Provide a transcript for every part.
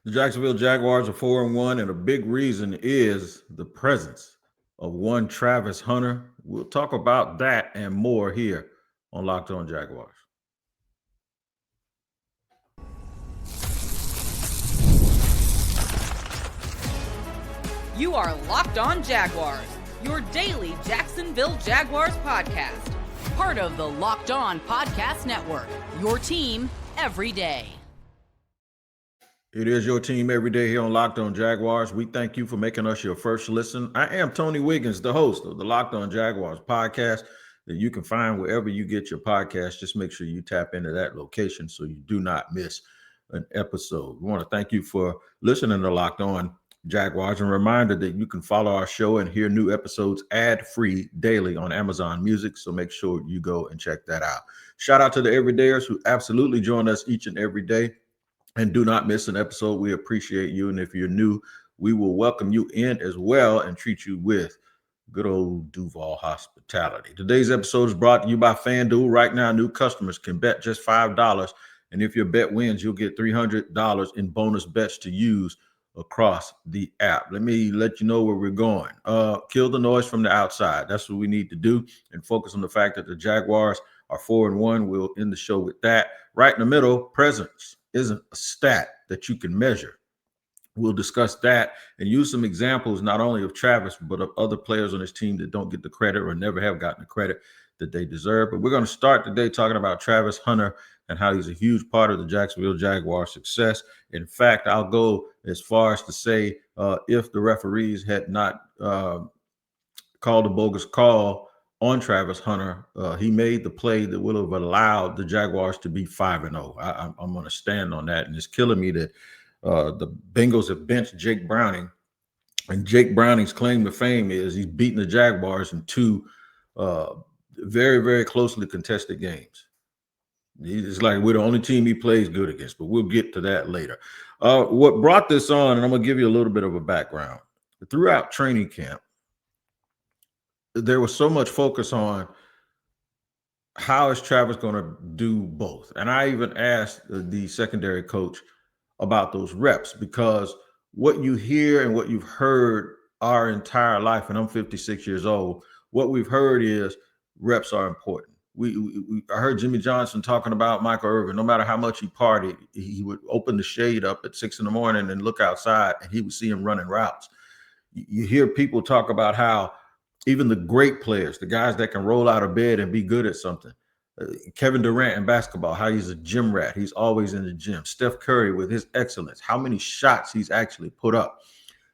The Jacksonville Jaguars are 4-1, and a big reason is the presence of one Travis Hunter. We'll talk about that and more here on Locked On Jaguars. You are Locked On Jaguars, your daily Jacksonville Jaguars podcast. Part of the Locked On Podcast Network, your team every day. It is your team every day here on Locked On Jaguars. We thank you for making us your first listen. I am Tony Wiggins, the host of the Locked On Jaguars podcast that you can find wherever you get your podcast. Just make sure you tap into that location so you do not miss an episode. We want to thank you for listening to Locked On Jaguars, and a reminder that you can follow our show and hear new episodes ad-free daily on Amazon Music, so make sure you go and check that out. Shout out to the everydayers who absolutely join us each and every day and do not miss an episode. We appreciate you, and if you're new, we will welcome you in as well and treat you with good old Duval hospitality. Today's episode is brought to you by FanDuel. Right now, new customers can bet just $5, and if your bet wins, you'll get $300 in bonus bets to use across the app. Let me let you know where we're going. Kill the noise from the outside. That's what we need to do, and focus on the fact that the Jaguars are 4-1. We'll end the show with that. Right in the middle, presence isn't a stat that you can measure. We'll discuss that and use some examples not only of Travis, but of other players on his team that don't get the credit or never have gotten the credit that they deserve. But we're going to start today talking about Travis Hunter and how he's a huge part of the Jacksonville Jaguars' success. In fact, I'll go as far as to say if the referees had not called a bogus call on Travis Hunter, he made the play that would have allowed the Jaguars to be 5-0. I'm going to stand on that, and it's killing me that the Bengals have benched Jake Browning, and Jake Browning's claim to fame is he's beaten the Jaguars in two very, very closely contested games. It's like we're the only team he plays good against, but we'll get to that later. What brought this on, and I'm going to give you a little bit of a background. Throughout training camp, there was so much focus on how is Travis going to do both. And I even asked the secondary coach about those reps, because what you hear and what you've heard our entire life, and I'm 56 years old, what we've heard is reps are important. I heard Jimmy Johnson talking about Michael Irvin. No matter how much he partied, he would open the shade up at 6 a.m. and look outside, and he would see him running routes. You hear people talk about how even the great players, the guys that can roll out of bed and be good at something, Kevin Durant in basketball, how he's a gym rat. He's always in the gym. Steph Curry with his excellence, how many shots he's actually put up.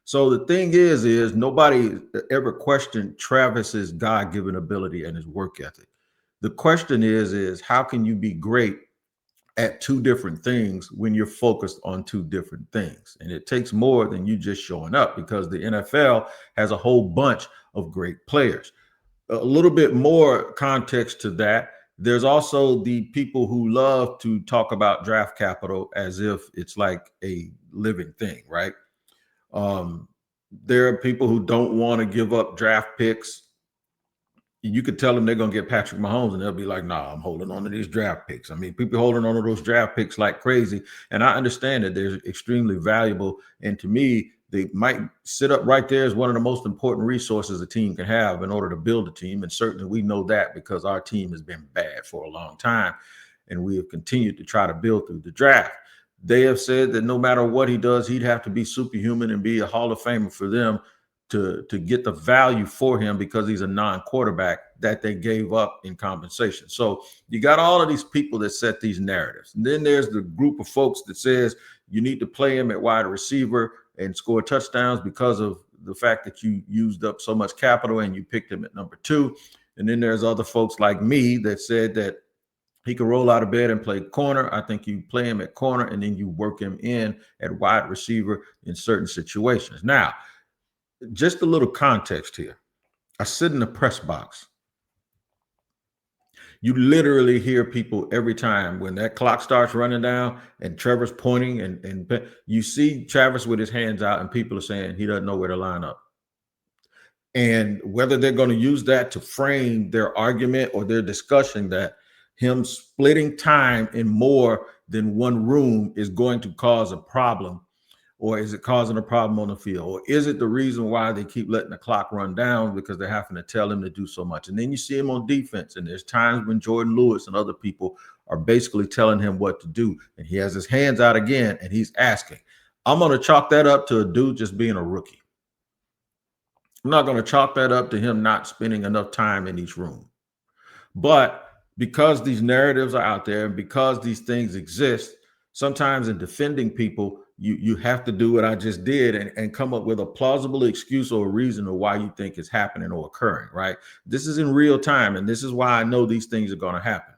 So the thing is nobody ever questioned Travis's God-given ability and his work ethic. The question is how can you be great at two different things when you're focused on two different things? And it takes more than you just showing up, because the NFL has a whole bunch of great players. A little bit more context to that. There's also the people who love to talk about draft capital as if it's like a living thing, right? There are people who don't want to give up draft picks. You could tell them they're going to get Patrick Mahomes, and they'll be like, nah, I'm holding on to these draft picks. I mean, people holding on to those draft picks like crazy. And I understand that they're extremely valuable. And to me, they might sit up right there as one of the most important resources a team can have in order to build a team. And certainly we know that because our team has been bad for a long time, and we have continued to try to build through the draft. They have said that no matter what he does, he'd have to be superhuman and be a Hall of Famer for them to get the value for him, because he's a non-quarterback that they gave up in compensation. So you got all of these people that set these narratives. And then there's the group of folks that says you need to play him at wide receiver and score touchdowns because of the fact that you used up so much capital and you picked him at number 2. And then there's other folks like me that said that he can roll out of bed and play corner. I think you play him at corner and then you work him in at wide receiver in certain situations. Now, just a little context here. I sit in the press box. You literally hear people every time when that clock starts running down and Trevor's pointing, and you see Travis with his hands out, and people are saying he doesn't know where to line up. And whether they're going to use that to frame their argument or their discussion that him splitting time in more than one room is going to cause a problem Or is it causing a problem on the field? Or is it the reason why they keep letting the clock run down because they're having to tell him to do so much? And then you see him on defense, and there's times when Jordan Lewis and other people are basically telling him what to do. And he has his hands out again, and he's asking. I'm going to chalk that up to a dude just being a rookie. I'm not going to chalk that up to him not spending enough time in each room. But because these narratives are out there and because these things exist, sometimes in defending people, you have to do what I just did and come up with a plausible excuse or a reason of why you think it's happening or occurring, right? This is in real time, and this is why I know these things are going to happen.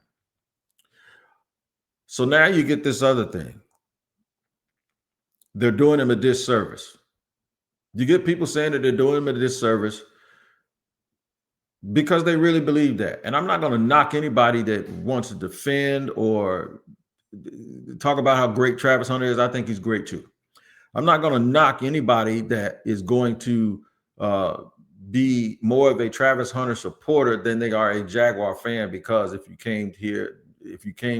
So now you get this other thing. They're doing him a disservice. You get people saying that they're doing him a disservice because they really believe that. And I'm not going to knock anybody that wants to defend or talk about how great Travis Hunter is. I think he's great too. I'm not going to knock anybody that is going to be more of a Travis Hunter supporter than they are a Jaguar fan, because if you came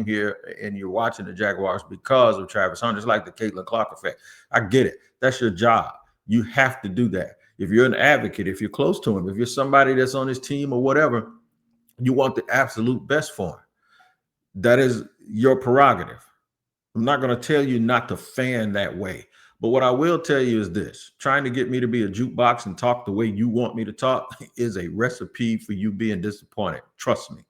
here and you're watching the Jaguars because of Travis Hunter, it's like the Caitlin Clark effect. I get it. That's your job. You have to do that. If you're an advocate, if you're close to him, if you're somebody that's on his team or whatever, you want the absolute best for him. That is your prerogative. I'm not going to tell you not to fan that way. But what I will tell you is this: trying to get me to be a jukebox and talk the way you want me to talk is a recipe for you being disappointed. Trust me.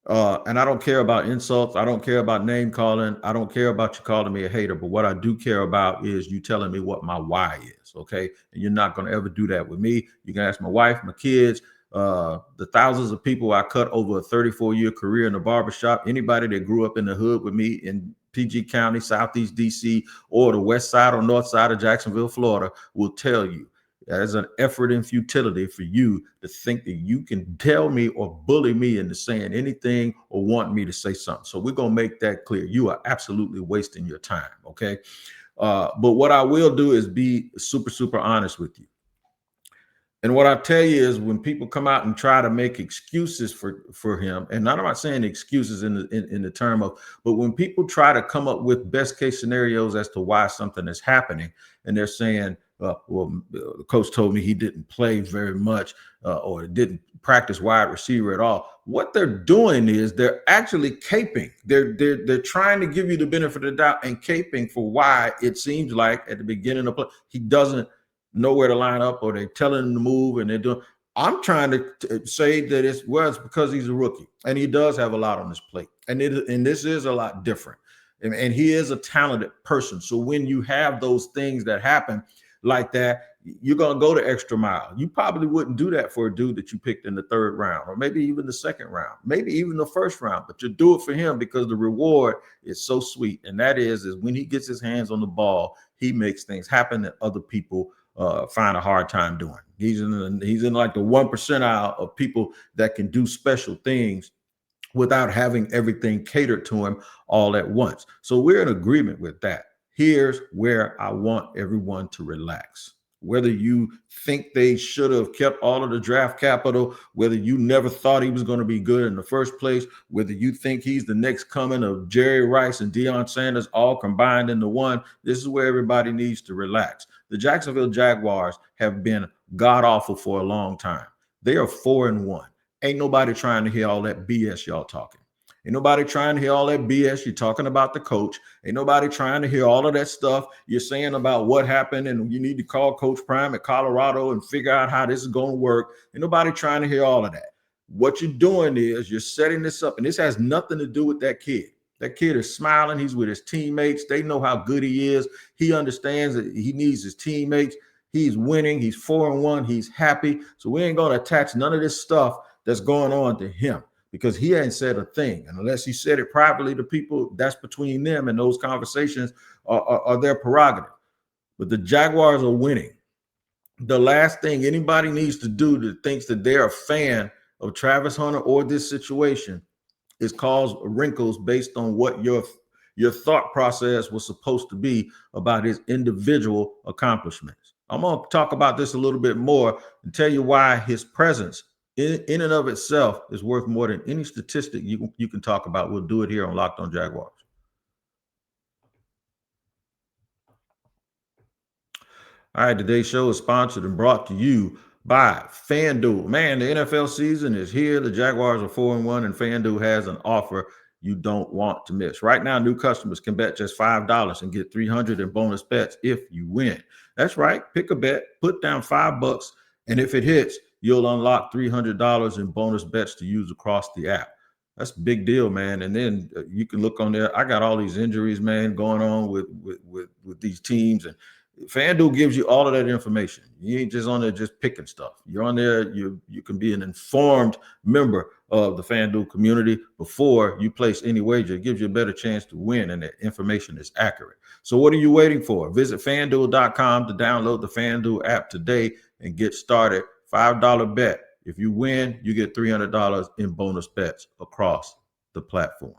And I don't care about insults. I don't care about name calling. I don't care about you calling me a hater. But what I do care about is you telling me what my why is. Okay. And you're not going to ever do that with me. You can ask my wife, my kids, the thousands of people I cut over a 34-year career in the barbershop. Anybody that grew up in the hood with me in PG County, Southeast DC, or the west side or north side of Jacksonville, Florida, will tell you there's an effort and futility for you to think that you can tell me or bully me into saying anything or want me to say something. So we're going to make that clear. You are absolutely wasting your time. Okay. But what I will do is be super, super honest with you. And what I tell you is when people come out and try to make excuses for him, and I'm not saying excuses in the term of, but when people try to come up with best case scenarios as to why something is happening, and they're saying, the coach told me he didn't play very much or didn't practice wide receiver at all. What they're doing is they're actually caping. They're trying to give you the benefit of the doubt and caping for why it seems like at the beginning of play he doesn't know where to line up, or they're telling him to move and they're doing. I'm trying to say that it's because he's a rookie and he does have a lot on his plate, and this is a lot different, and he is a talented person. So when you have those things that happen like that, you're going to go the extra mile. You probably wouldn't do that for a dude that you picked in the third round, or maybe even the second round, maybe even the first round, but you do it for him because the reward is so sweet. And that is when he gets his hands on the ball, he makes things happen that other people find a hard time doing. He's in like the 1% of people that can do special things without having everything catered to him all at once. So we're in agreement with that. Here's where I want everyone to relax. Whether you think they should have kept all of the draft capital, whether you never thought he was going to be good in the first place, whether you think he's the next coming of Jerry Rice and Deion Sanders all combined into one, this is where everybody needs to relax. The Jacksonville Jaguars have been god-awful for a long time. They are 4-1. Ain't nobody trying to hear all that BS y'all talking. Ain't nobody trying to hear all that BS you're talking about the coach. Ain't nobody trying to hear all of that stuff you're saying about what happened and you need to call Coach Prime at Colorado and figure out how this is going to work. Ain't nobody trying to hear all of that. What you're doing is you're setting this up, and this has nothing to do with that kid. That kid is smiling. He's with his teammates. They know how good he is. He understands that he needs his teammates. He's winning. He's 4-1. He's happy. So we ain't going to attach none of this stuff that's going on to him, because he ain't said a thing. And unless he said it privately to people, that's between them, and those conversations are their prerogative. But the Jaguars are winning. The last thing anybody needs to do that thinks that they're a fan of Travis Hunter or this situation is cause wrinkles based on what your thought process was supposed to be about his individual accomplishments. I'm going to talk about this a little bit more and tell you why his presence in and of itself is worth more than any statistic you can talk about. We'll do it here on Locked On Jaguars. All right, today's show is sponsored and brought to you by FanDuel. Man, the NFL season is here. The Jaguars are 4-1, and FanDuel has an offer you don't want to miss. Right now, new customers can bet just $5 and get $300 in bonus bets if you win. That's right. Pick a bet, put down $5, and if it hits, you'll unlock $300 in bonus bets to use across the app. That's a big deal, man. And then you can look on there. I got all these injuries, man, going on with these teams, and FanDuel gives you all of that information. You ain't just on there just picking stuff. You're on there. You can be an informed member of the FanDuel community before you place any wager. It gives you a better chance to win, and the information is accurate. So what are you waiting for? Visit FanDuel.com to download the FanDuel app today and get started. $5 bet. If you win, you get $300 in bonus bets across the platform.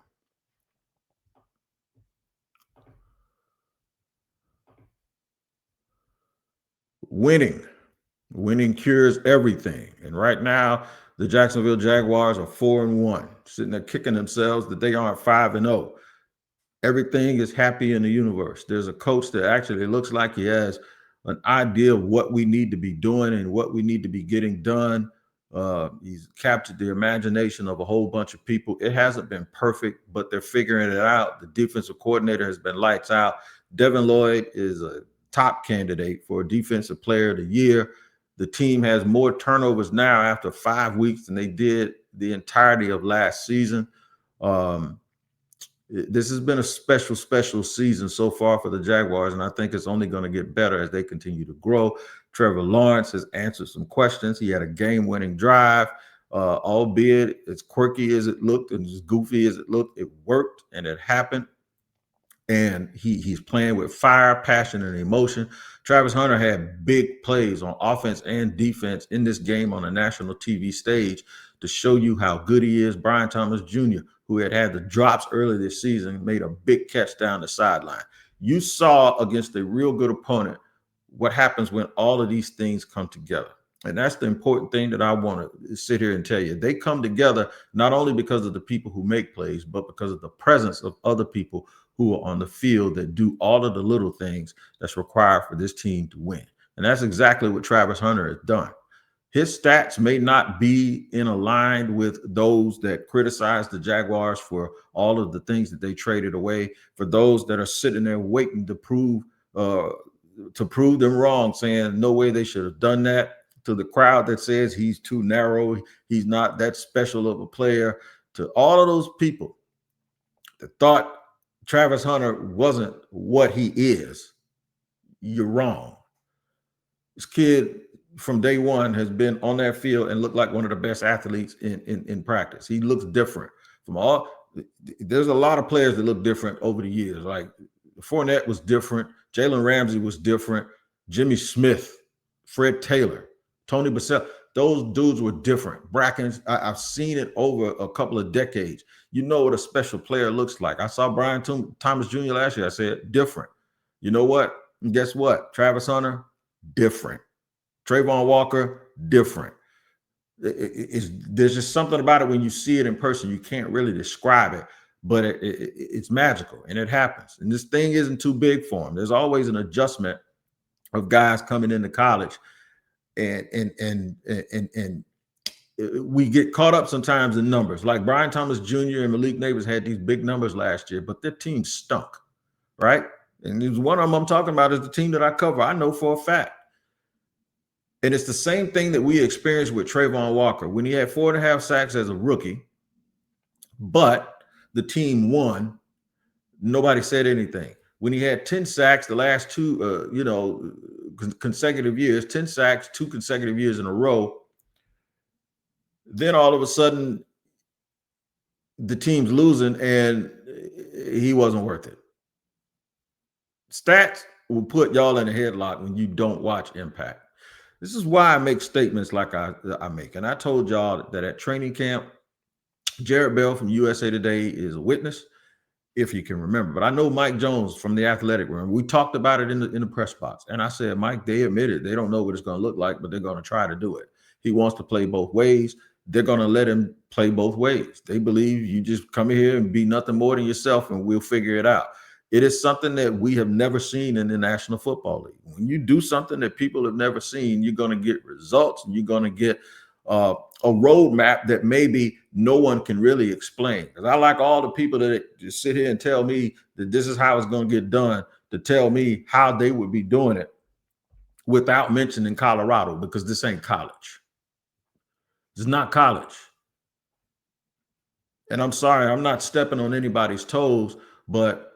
Winning cures everything. And right now, the Jacksonville Jaguars are 4-1, sitting there kicking themselves that they aren't 5-0. Everything is happy in the universe. There's a coach that actually looks like he has an idea of what we need to be doing and what we need to be getting done. He's captured the imagination of a whole bunch of people. It hasn't been perfect, but they're figuring it out. The defensive coordinator has been lights out. Devin Lloyd is a top candidate for Defensive Player of the Year. The team has more turnovers now after 5 weeks than they did the entirety of last season. This has been a special season so far for the Jaguars, and I think it's only going to get better as they continue to grow. Trevor Lawrence has answered some questions. He had a game-winning drive, albeit as quirky as it looked and as goofy as it looked, it worked and it happened. And he's playing with fire, passion, and emotion. Travis Hunter had big plays on offense and defense in this game on a national TV stage to show you how good he is. Brian Thomas Jr., who had the drops early this season, made a big catch down the sideline. You saw against a real good opponent what happens when all of these things come together. And that's the important thing that I want to sit here and tell you. They come together not only because of the people who make plays, but because of the presence of other people who are on the field that do all of the little things that's required for this team to win. And that's exactly what Travis Hunter has done. His stats may not be in line with those that criticize the Jaguars for all of the things that they traded away, for those that are sitting there waiting to prove them wrong, saying no way they should have done that, to the crowd that says he's too narrow, he's not that special of a player, to all of those people that thought Travis Hunter wasn't what he is. You're wrong. This kid from day one has been on that field and looked like one of the best athletes in practice. He looks different from all. There's a lot of players that look different over the years. Like Fournette was different. Jalen Ramsey was different. Jimmy Smith, Fred Taylor, Tony Bassell. Those dudes were different. Brackens, I've seen it over a couple of decades. You know what a special player looks like. I saw Brian Thomas Jr. last year. I said, different. You know what? And guess what? Travis Hunter, different. Travon Walker, different. There's just something about it when you see it in person. You can't really describe it, but it's magical, and it happens. And this thing isn't too big for him. There's always an adjustment of guys coming into college, and we get caught up sometimes in numbers. Like Brian Thomas Jr. and Malik Neighbors had these big numbers last year, but their team stunk, right? And there's one of them I'm talking about is the team that I cover. I know for a fact. And it's the same thing that we experienced with Travon Walker when he had 4.5 sacks as a rookie, but the team won. Nobody said anything. When he had 10 sacks the last two, consecutive years, 10 sacks, 2 consecutive years in a row, then all of a sudden the team's losing and he wasn't worth it. Stats will put y'all in a headlock when you don't watch impact. This is why I make statements like I make. And I told y'all that at training camp, Jared Bell from USA Today is a witness, if you can remember. But I know Mike Jones from the Athletic Room. We talked about it in the press box. And I said, Mike, they admitted they don't know what it's going to look like, but they're going to try to do it. He wants to play both ways. They're going to let him play both ways. They believe you just come here and be nothing more than yourself, and we'll figure it out. It is something that we have never seen in the National Football League. When you do something that people have never seen, you're going to get results, and you're going to get a roadmap that maybe no one can really explain. Because I like all the people that just sit here and tell me that this is how it's going to get done, to tell me how they would be doing it without mentioning Colorado, because this ain't college. It's not college. And I'm sorry, I'm not stepping on anybody's toes, but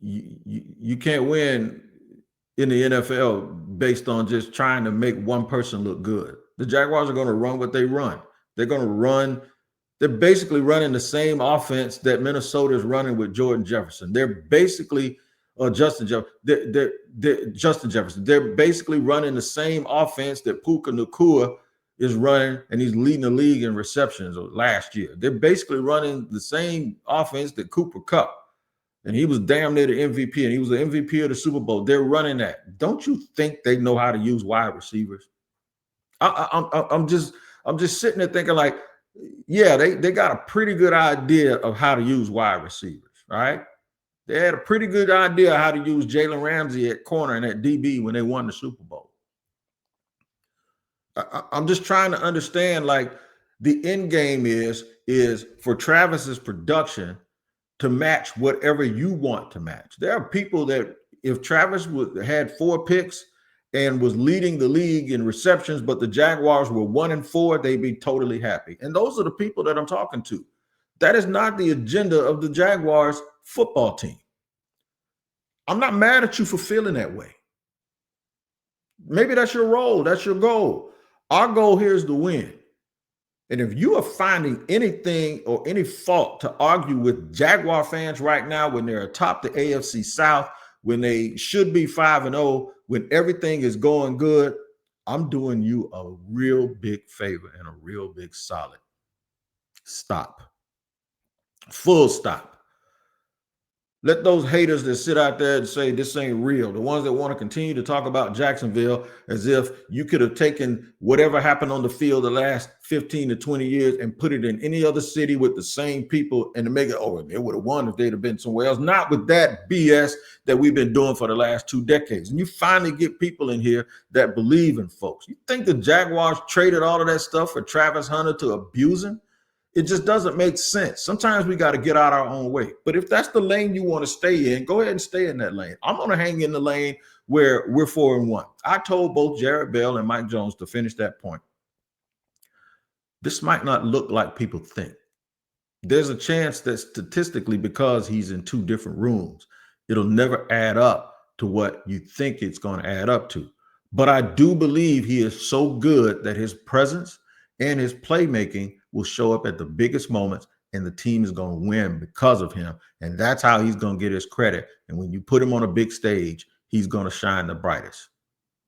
you can't win in the NFL based on just trying to make one person look good. The Jaguars are going to run what they run. They're going to run. They're basically running the same offense that Minnesota is running with Jordan Jefferson. They're basically Justin Jefferson. They're basically running the same offense that Puka Nacua is running, and he's leading the league in receptions last year. They're basically running the same offense that Cooper Kupp, and he was damn near the MVP, and he was the MVP of the Super Bowl. They're running that. Don't you think they know how to use wide receivers? I'm just sitting there thinking like, yeah, they got a pretty good idea of how to use wide receivers, right? They had a pretty good idea how to use Jalen Ramsey at corner and at DB when they won the Super Bowl. I'm just trying to understand, like, the end game is for Travis's production to match whatever you want to match. There are people that if Travis had 4 picks and was leading the league in receptions, but the Jaguars were 1-4, they'd be totally happy. And those are the people that I'm talking to. That is not the agenda of the Jaguars football team. I'm not mad at you for feeling that way. Maybe that's your role. That's your goal. Our goal here is to win. And if you are finding anything or any fault to argue with Jaguar fans right now when they're atop the AFC South, when they should be 5-0, when everything is going good, I'm doing you a real big favor and a real big solid. Stop. Full stop. Let those haters that sit out there and say this ain't real, the ones that want to continue to talk about Jacksonville as if you could have taken whatever happened on the field the last 15 to 20 years and put it in any other city with the same people and to make it, oh, they would have won if they'd have been somewhere else. Not with that BS that we've been doing for the last 2 decades. And you finally get people in here that believe in folks. You think the Jaguars traded all of that stuff for Travis Hunter to abuse him? It just doesn't make sense. Sometimes we got to get out our own way. But if that's the lane you want to stay in, go ahead and stay in that lane. I'm going to hang in the lane where we're 4-1. I told both Jared Bell and Mike Jones to finish that point. This might not look like people think. There's a chance that statistically, because he's in 2 different rooms, it'll never add up to what you think it's going to add up to. But I do believe he is so good that his presence and his playmaking will show up at the biggest moments, and the team is going to win because of him. And that's how he's going to get his credit. And when you put him on a big stage, he's going to shine the brightest.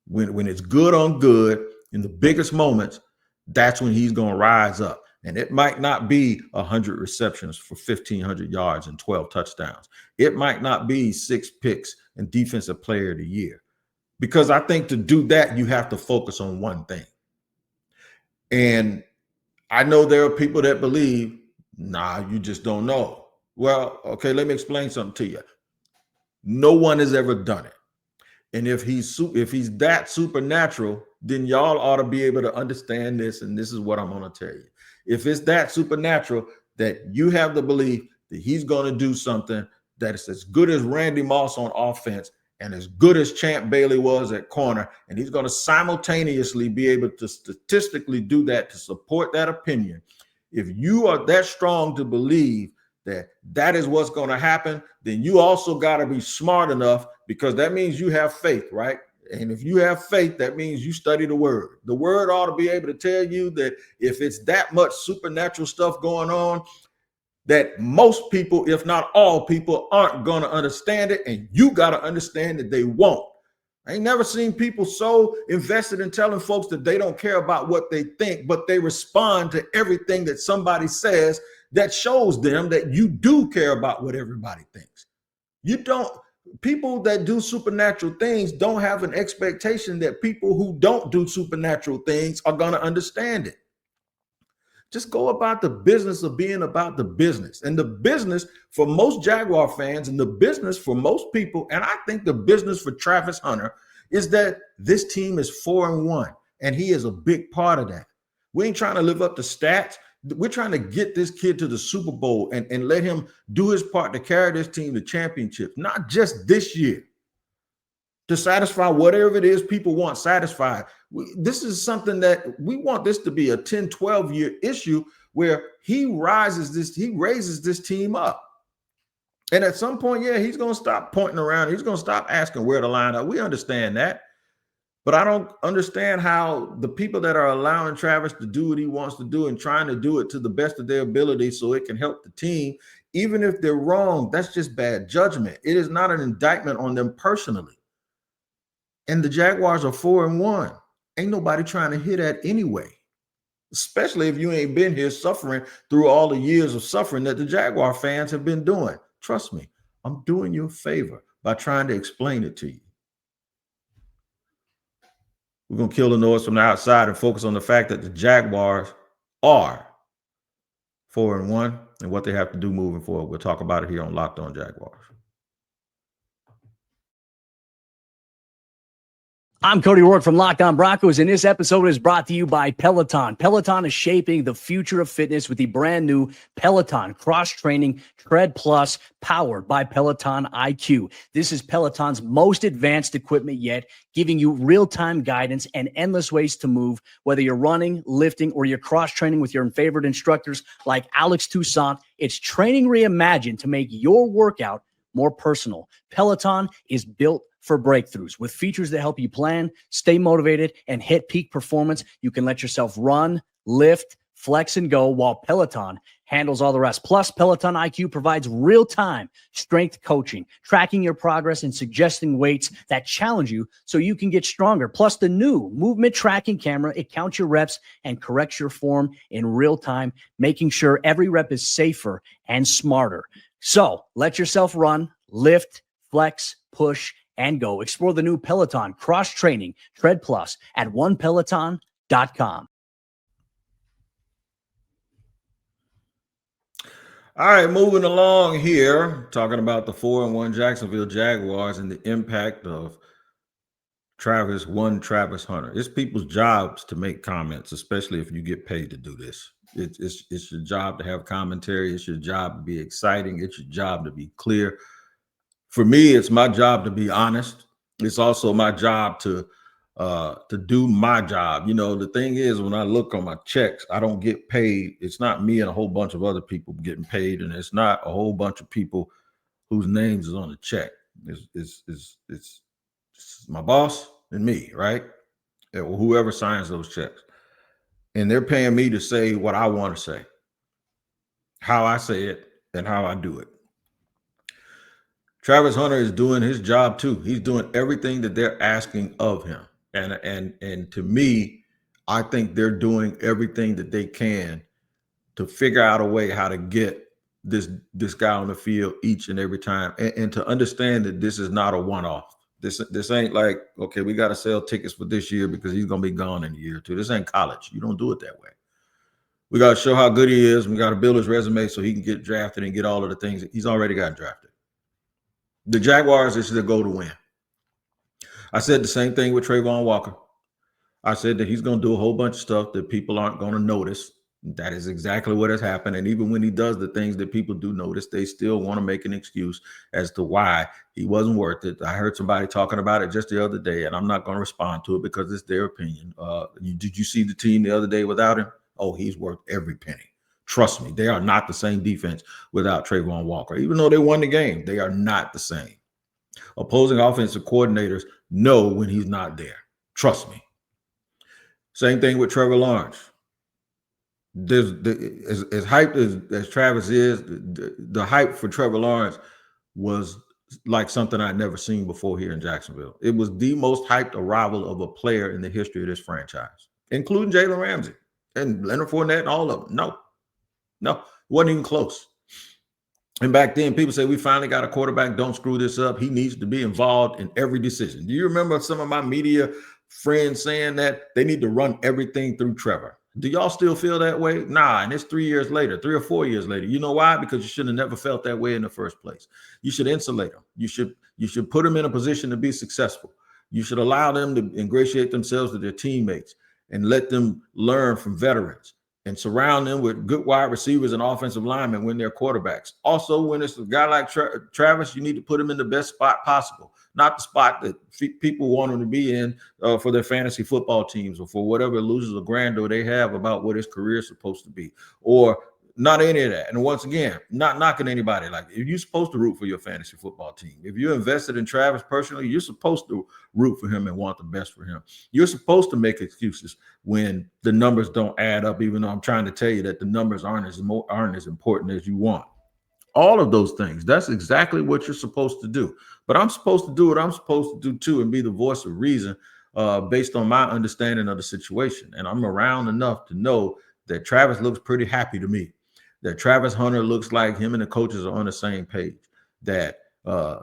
When it's good on good in the biggest moments, that's when he's going to rise up. And it might not be 100 receptions for 1,500 yards and 12 touchdowns. It might not be 6 picks and defensive player of the year. Because I think to do that, you have to focus on one thing. And I know there are people that believe, nah, you just don't know. Well, okay, let me explain something to you. No one has ever done it. And if he's that supernatural, then y'all ought to be able to understand this. And this is what I'm going to tell you. If it's that supernatural that you have the belief that he's going to do something that is as good as Randy Moss on offense and as good as Champ Bailey was at corner, and he's going to simultaneously be able to statistically do that to support that opinion. If you are that strong to believe that that is what's going to happen, then you also got to be smart enough, because that means you have faith, right? And if you have faith, that means you study the word. The word ought to be able to tell you that if it's that much supernatural stuff going on, that most people, if not all people, aren't going to understand it. And you got to understand that they won't. I ain't never seen people so invested in telling folks that they don't care about what they think, but they respond to everything that somebody says that shows them that you do care about what everybody thinks. You don't. People that do supernatural things don't have an expectation that people who don't do supernatural things are going to understand it. Just go about the business of being about the business. And the business for most Jaguar fans and the business for most people, and I think the business for Travis Hunter, is that this team is 4-1, and he is a big part of that. We ain't trying to live up to stats. We're trying to get this kid to the Super Bowl and let him do his part to carry this team to championships, not just this year, to satisfy whatever it is people want satisfied. This is something that we want this to be a 10, 12-year issue where he raises this team up. And at some point, yeah, he's going to stop pointing around. He's going to stop asking where to line up. We understand that. But I don't understand how the people that are allowing Travis to do what he wants to do and trying to do it to the best of their ability so it can help the team, even if they're wrong, that's just bad judgment. It is not an indictment on them personally. And the Jaguars are 4-1. Ain't nobody trying to hit that anyway, especially if you ain't been here suffering through all the years of suffering that the Jaguar fans have been doing. Trust me, I'm doing you a favor by trying to explain it to you. We're going to kill the noise from the outside and focus on the fact that the Jaguars are 4-1 and what they have to do moving forward. We'll talk about it here on Locked On Jaguars. I'm Cody Rourke from Locked On Broncos, and this episode is brought to you by Peloton. Peloton is shaping the future of fitness with the brand new Peloton cross-training Tread Plus powered by Peloton IQ. This is Peloton's most advanced equipment yet, giving you real-time guidance and endless ways to move, whether you're running, lifting, or you're cross-training with your favorite instructors like Alex Toussaint. It's training reimagined to make your workout more personal. Peloton is built for breakthroughs with features that help you plan, stay motivated, and hit peak performance. You can let yourself run, lift, flex, and go while Peloton handles all the rest. Plus, Peloton IQ provides real-time strength coaching, tracking your progress and suggesting weights that challenge you so you can get stronger. Plus, the new movement tracking camera, it counts your reps and corrects your form in real time, making sure every rep is safer and smarter. So let yourself run, lift, flex, push, and go. Explore the new Peloton cross-training Tread Plus at onepeloton.com. All right, moving along here, talking about the 4-1 Jacksonville Jaguars and the impact of Travis Hunter. It's people's jobs to make comments, especially if you get paid to do this. It's your job to have commentary. It's your job to be exciting. It's your job to be clear. For me, it's my job to be honest. It's also my job to do my job. You know, the thing is, when I look on my checks, I don't get paid. It's not me and a whole bunch of other people getting paid, and it's not a whole bunch of people whose names is on the check. It's my boss and me, right? Or whoever signs those checks. And they're paying me to say what I want to say, how I say it, and how I do it. Travis Hunter is doing his job too. He's doing everything that they're asking of him. And to me, I think they're doing everything that they can to figure out a way how to get this guy on the field each and every time, and to understand that this is not a one-off. This ain't like, okay, we got to sell tickets for this year because he's going to be gone in a year or two. This ain't college. You don't do it that way. We got to show how good he is. We got to build his resume so he can get drafted and get all of the things. He's already got drafted. The Jaguars is the go to win. I said the same thing with Travon Walker. I said that he's going to do a whole bunch of stuff that people aren't going to notice. That is exactly what has happened. And even when he does the things that people do notice, they still want to make an excuse as to why he wasn't worth it. I heard somebody talking about it just the other day, and I'm not going to respond to it because it's their opinion. Did you see the team the other day without him? Oh, he's worth every penny. Trust me, they are not the same defense without Travon Walker. Even though they won the game, they are not the same. Opposing offensive coordinators know when he's not there. Trust me. Same thing with Trevor Lawrence. As hyped as Travis is, the hype for Trevor Lawrence was like something I'd never seen before here in Jacksonville. It was the most hyped arrival of a player in the history of this franchise, including Jalen Ramsey and Leonard Fournette and all of them. No, it wasn't even close. And back then, people say, we finally got a quarterback. Don't screw this up. He needs to be involved in every decision. Do you remember some of my media friends saying that they need to run everything through Trevor? Do y'all still feel that way? Nah, and it's 3 years later, 3 or 4 years later. You know why? Because you should have never felt that way in the first place. You should insulate them. You should put them in a position to be successful. You should allow them to ingratiate themselves with their teammates and let them learn from veterans and surround them with good wide receivers and offensive linemen when they're quarterbacks. Also, when it's a guy like Travis, you need to put him in the best spot possible, not the spot that people want him to be in for their fantasy football teams or for whatever illusions or grandeur they have about what his career is supposed to be, or not any of that. And once again, not knocking anybody. Like, if you're supposed to root for your fantasy football team, if you're invested in Travis personally, you're supposed to root for him and want the best for him. You're supposed to make excuses when the numbers don't add up, even though I'm trying to tell you that the numbers aren't as important as you want. All of those things, that's exactly what you're supposed to do. But I'm supposed to do what I'm supposed to do too, and be the voice of reason based on my understanding of the situation. And I'm around enough to know that Travis looks pretty happy to me, that Travis Hunter looks like him and the coaches are on the same page, that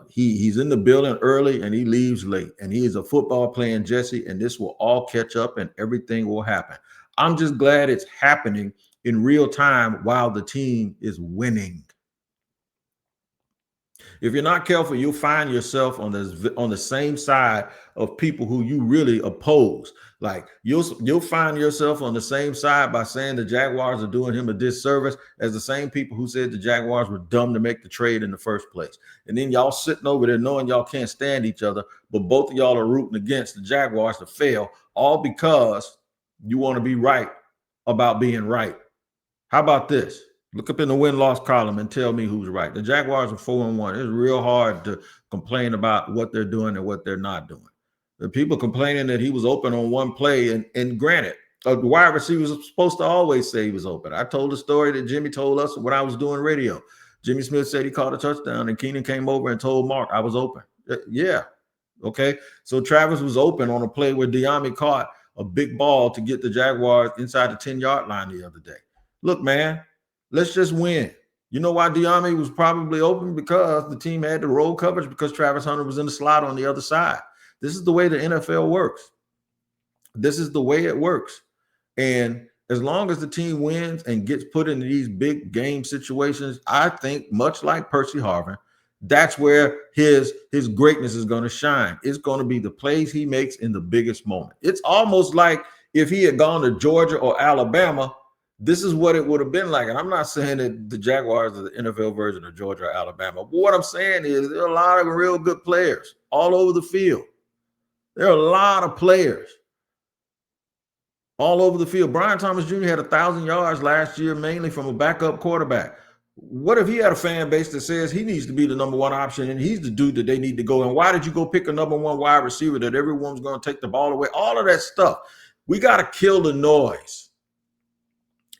he's in the building early and he leaves late, and he is a football playing Jesse, and this will all catch up and everything will happen. I'm just glad it's happening in real time while the team is winning. If you're not careful, you'll find yourself on the same side of people who you really oppose. Like, you'll find yourself on the same side by saying the Jaguars are doing him a disservice as the same people who said the Jaguars were dumb to make the trade in the first place. And then y'all sitting over there knowing y'all can't stand each other, but both of y'all are rooting against the Jaguars to fail, all because you want to be right about being right. How about this? Look up in the win-loss column and tell me who's right. The Jaguars are 4-1. It's real hard to complain about what they're doing and what they're not doing. The people complaining that he was open on one play, and granted, the wide receiver was supposed to always say he was open. I told the story that Jimmy told us when I was doing radio. Jimmy Smith said he caught a touchdown, and Keenan came over and told Mark I was open. Yeah, okay. So Travis was open on a play where Diami caught a big ball to get the Jaguars inside the 10-yard line the other day. Look, man, let's just win. You know why Diami was probably open? Because the team had the roll coverage, because Travis Hunter was in the slot on the other side. This is the way the NFL works. This is the way it works. And as long as the team wins and gets put into these big game situations, I think much like Percy Harvin, that's where his greatness is going to shine. It's going to be the plays he makes in the biggest moment. It's almost like if he had gone to Georgia or Alabama, this is what it would have been like. And I'm not saying that the Jaguars are the NFL version of Georgia or Alabama. But what I'm saying is there are a lot of real good players all over the field. There are a lot of players all over the field. Brian Thomas Jr. had 1,000 yards last year, mainly from a backup quarterback. What if he had a fan base that says he needs to be the number one option and he's the dude that they need to go? And why did you go pick a number one wide receiver that everyone's going to take the ball away? All of that stuff. We got to kill the noise.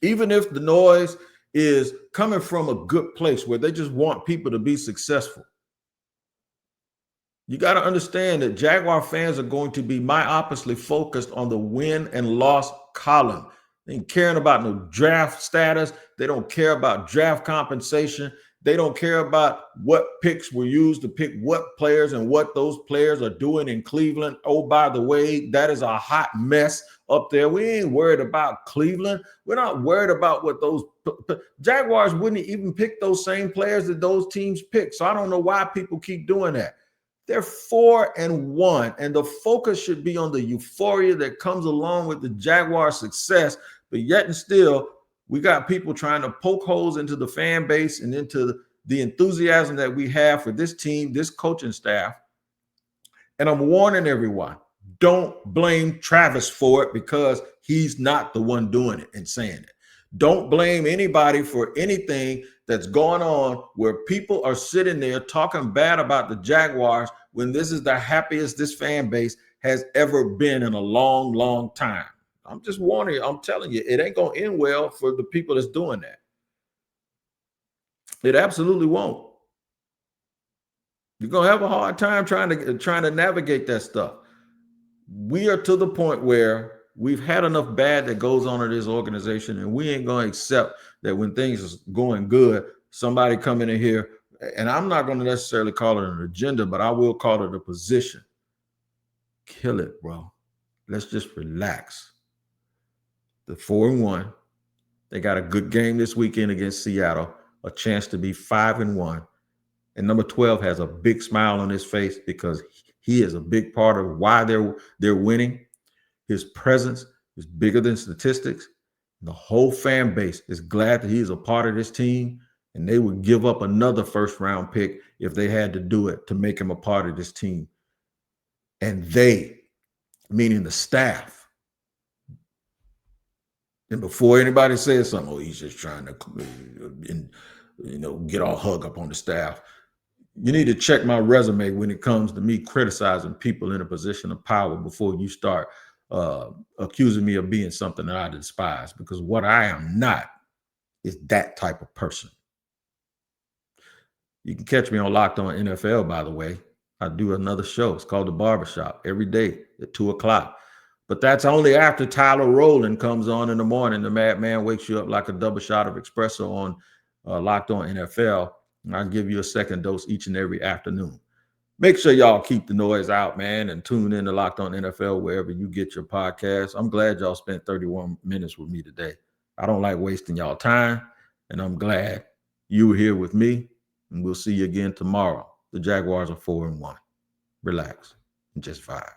Even if the noise is coming from a good place where they just want people to be successful. You got to understand that Jaguar fans are going to be myopically focused on the win and loss column. They ain't caring about no draft status. They don't care about draft compensation. They don't care about what picks were used to pick what players and what those players are doing in Cleveland. Oh, by the way, that is a hot mess up there. We ain't worried about Cleveland. We're not worried about what those Jaguars wouldn't even pick those same players that those teams pick. So I don't know why people keep doing that. They're 4-1, and the focus should be on the euphoria that comes along with the Jaguar success. But yet and still, we got people trying to poke holes into the fan base and into the enthusiasm that we have for this team, this coaching staff. And I'm warning everyone, don't blame Travis for it, because he's not the one doing it and saying it. Don't blame anybody for anything that's going on where people are sitting there talking bad about the Jaguars when this is the happiest this fan base has ever been in a long, long time. I'm just warning you. I'm telling you, it ain't going to end well for the people that's doing that. It absolutely won't. You're going to have a hard time trying to navigate that stuff. We are to the point where we've had enough bad that goes on in this organization, and we ain't going to accept that when things are going good, somebody coming in here, and I'm not going to necessarily call it an agenda, but I will call it a position. Kill it, bro. Let's just relax. the 4-1. They got a good game this weekend against Seattle, a chance to be 5-1. And number 12 has a big smile on his face because he is a big part of why they're winning. His presence is bigger than statistics. The whole fan base is glad that he is a part of this team, and they would give up another first-round pick if they had to do it to make him a part of this team. And they, meaning the staff, and before anybody says something, oh, he's just trying to, get all hung up on the staff. You need to check my resume when it comes to me criticizing people in a position of power before you start accusing me of being something that I despise, because what I am not is that type of person. You can catch me on Locked On NFL, by the way. I do another show. It's called The Barbershop every day at 2:00. But that's only after Tyler Rowland comes on in the morning. The madman wakes you up like a double shot of espresso on Locked On NFL. And I'll give you a second dose each and every afternoon. Make sure y'all keep the noise out, man, and tune in to Locked On NFL wherever you get your podcast. I'm glad y'all spent 31 minutes with me today. I don't like wasting y'all time, and I'm glad you were here with me, and we'll see you again tomorrow. The Jaguars are 4-1. Relax and just vibe.